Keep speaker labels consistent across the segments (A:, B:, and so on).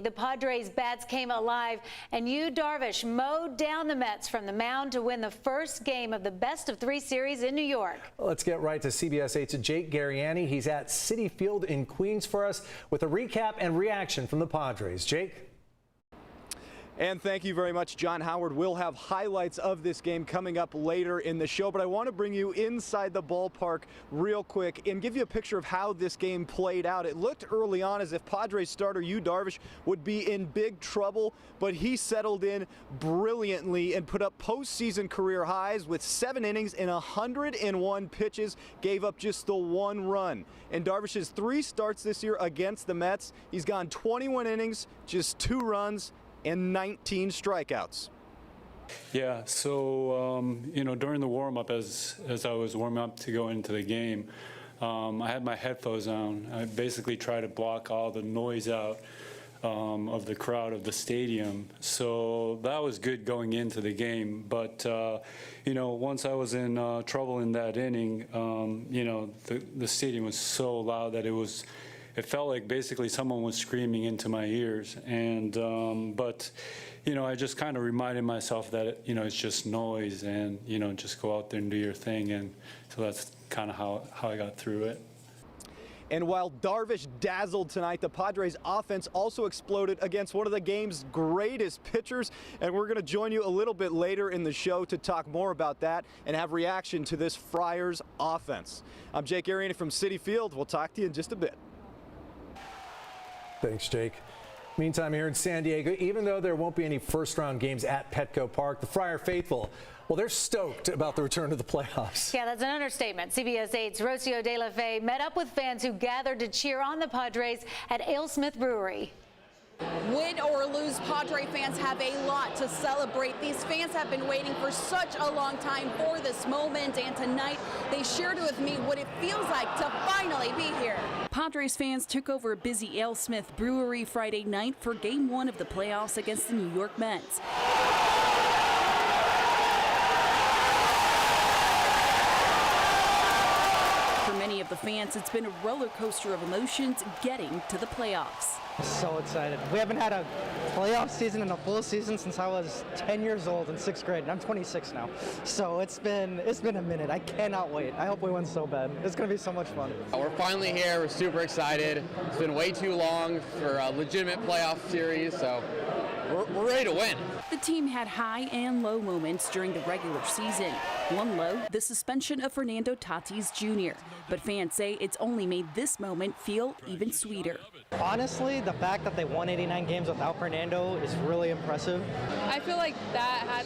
A: The Padres' bats came alive, and Yu Darvish mowed down the Mets from the mound to win the first game of the best-of-3 series in New York.
B: Let's get right to CBS 8's Jake Garriani. He's at Citi Field in Queens for us with a recap and reaction from the Padres. Jake?
C: And thank you very much, John Howard. We'll have highlights of this game coming up later in the show, but I want to bring you inside the ballpark real quick and give you a picture of how this game played out. It looked early on as if Padres starter Yu Darvish would be in big trouble, but he settled in brilliantly and put up postseason career highs with 7 innings and 101 pitches, gave up just the 1 run. In Darvish's 3 starts this year against the Mets, he's gone 21 innings, just 2 runs, and 19 strikeouts.
D: Yeah, so, during the warm-up, as I was warming up to go into the game, I had my headphones on. I basically tried to block all the noise out of the crowd of the stadium. So that was good going into the game. But, once I was in trouble in that inning, the stadium was so loud that it felt like basically someone was screaming into my ears. And, but, I just kind of reminded myself that, it's just noise and, just go out there and do your thing. And so that's kind of how I got through it.
C: And while Darvish dazzled tonight, the Padres offense also exploded against one of the game's greatest pitchers. And we're going to join you a little bit later in the show to talk more about that and have reaction to this Friars offense. I'm Jake Garriani from Citi Field. We'll talk to you in just a bit.
B: Thanks, Jake. Meantime, here in San Diego, even though there won't be any first-round games at Petco Park, the Friar faithful, well, they're stoked about the return to the playoffs.
A: Yeah, that's an understatement. CBS 8's Rocio De La Fe met up with fans who gathered to cheer on the Padres at AleSmith Brewery.
E: Win or lose, Padre fans have a lot to celebrate. These fans have been waiting for such a long time for this moment, and tonight they shared with me what it feels like to finally be here.
F: Padres fans took over a busy AleSmith Brewery Friday night for Game 1 of the playoffs against the New York Mets. For many of the fans, it's been a roller coaster of emotions getting to the playoffs.
G: So excited. We haven't had a playoff season and a full season since I was 10 years old in 6th grade, and I'm 26 now. So it's been a minute. I cannot wait. I hope we win so bad. It's going to be so much fun.
H: We're finally here. We're super excited. It's been way too long for a legitimate playoff series, so we're ready to win.
F: The team had high and low moments during the regular season. One low, the suspension of Fernando Tatis Jr. But fans say it's only made this moment feel even sweeter.
G: Honestly, the fact that they won 89 games without Fernando is really impressive.
I: I feel like that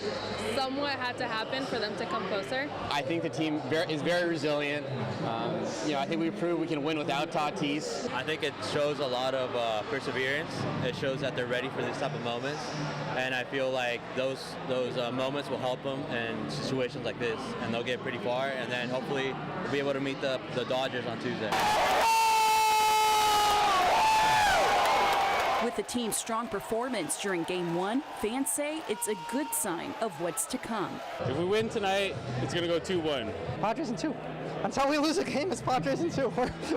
I: somewhat had to happen for them to come closer.
H: I think the team is very resilient. I think we proved we can win without Tatis.
J: I think it shows a lot of perseverance. It shows that they're ready for these type of moments. And I feel like those moments will help them in situations like this, and they'll get pretty far, and then hopefully we'll be able to meet the Dodgers on Tuesday.
F: With the team's strong performance during Game 1, fans say it's a good sign of what's to come.
K: If we win tonight, it's going to go 2-1.
G: Padres in 2. That's how we lose a game. It's Padres in 2.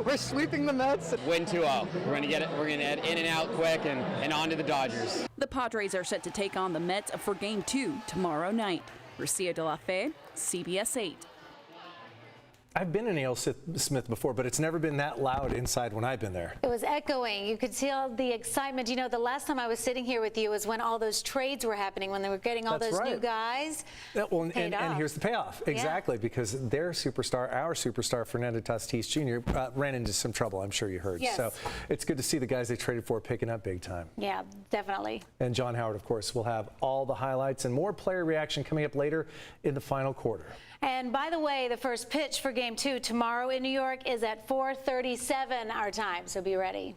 G: We're sweeping the Mets.
H: Win 2-0. We're going to get it. We're going to get in and out quick and on to the Dodgers.
F: The Padres are set to take on the Mets for Game 2 tomorrow night. Rocio De La Fe, CBS 8.
B: I've been in AleSmith before, but it's never been that loud inside when I've been there.
A: It was echoing. You could tell the excitement. The last time I was sitting here with you was when all those trades were happening, when they were getting all those new guys.
B: Well, and here's the payoff. Exactly, because their superstar, our superstar, Fernando Tatis Jr., ran into some trouble, I'm sure you heard.
A: Yes.
B: So it's good to see the guys they traded for picking up big time.
A: Yeah, definitely.
B: And John Howard, of course, will have all the highlights and more player reaction coming up later in the final quarter.
A: And by the way, the first pitch for Game 2 tomorrow in New York is at 4:37 our time, so be ready.